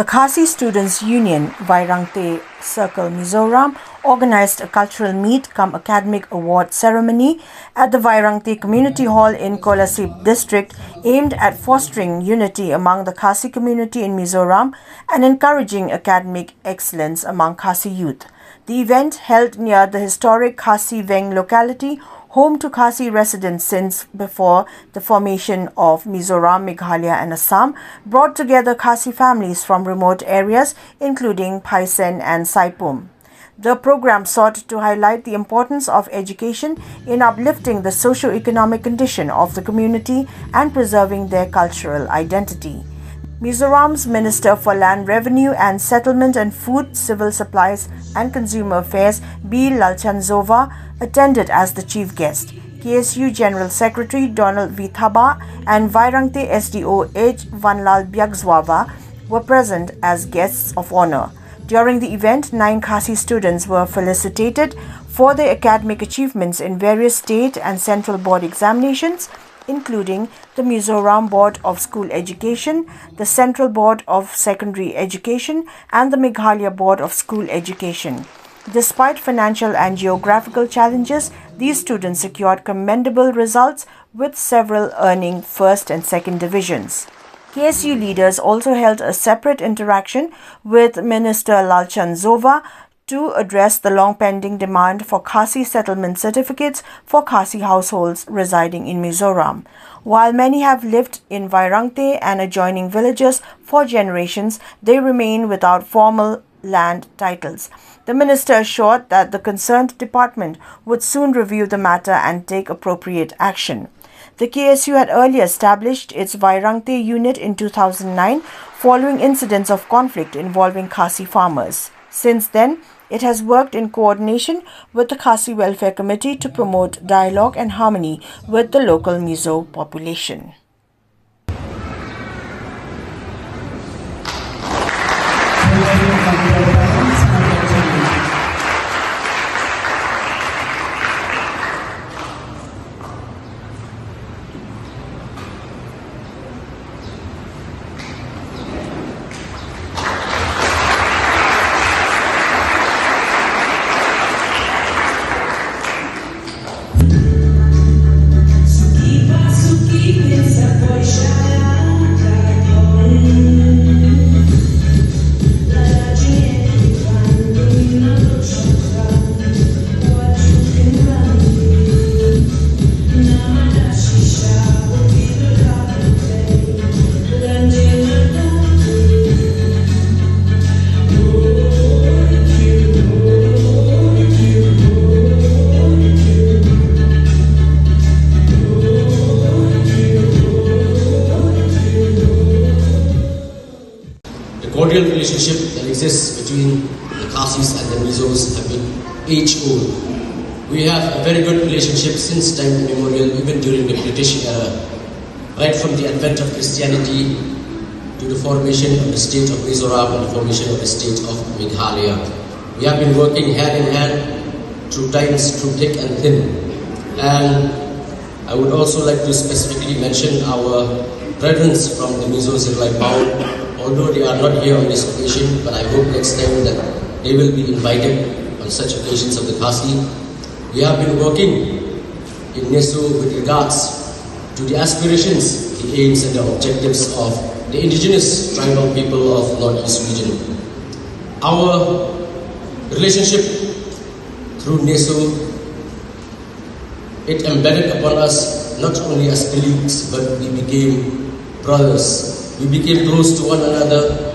The Khasi Students' Union, Vairangte Circle, Mizoram, organized a cultural meet-cum academic award ceremony at the Vairangte Community Hall in Kolasib district, aimed at fostering unity among the Khasi community in Mizoram and encouraging academic excellence among Khasi youth. The event, held near the historic Khasi Veng locality, home to Khasi residents since before the formation of Mizoram, Meghalaya and Assam, brought together Khasi families from remote areas including Paisen and Saipum. The program sought to highlight the importance of education in uplifting the socio-economic condition of the community and preserving their cultural identity. Mizoram's Minister for Land Revenue and Settlement and Food, Civil Supplies and Consumer Affairs, B. Lalchanzova, attended as the chief guest. KSU General Secretary Donald V. Thaba and Vairangte SDO H. Vanlal Byagzwava were present as guests of honor. During the event, 9 Khasi students were felicitated for their academic achievements in various state and central board examinations, including the Mizoram Board of School Education, the Central Board of Secondary Education, and the Meghalaya Board of School Education. Despite financial and geographical challenges, these students secured commendable results, with several earning first and second divisions. KSU leaders also held a separate interaction with Minister Lalchanzova to address the long-pending demand for Khasi settlement certificates for Khasi households residing in Mizoram. While many have lived in Vairangte and adjoining villages for generations, they remain without formal land titles. The minister assured that the concerned department would soon review the matter and take appropriate action. The KSU had earlier established its Vairangte unit in 2009 following incidents of conflict involving Khasi farmers. Since then, it has worked in coordination with the Khasi Welfare Committee to promote dialogue and harmony with the local Mizo population. The cordial relationship that exists between the Khasis and the Mizos have been age-old. We have a very good relationship since time immemorial, even during the British era, right from the advent of Christianity to the formation of the state of Mizoram and the formation of the state of Meghalaya. We have been working hand in hand through times, through thick and thin. And I would also like to specifically mention our brethren from the Mizos in Laipau. Although they are not here on this occasion, but I hope next time that they will be invited on such occasions of the Khasi. We have been working in Nesu with regards to the aspirations, the aims and the objectives of the indigenous tribal people of Northeast region. Our relationship through Nesu, it embedded upon us not only as colleagues, but we became brothers. We became close to one another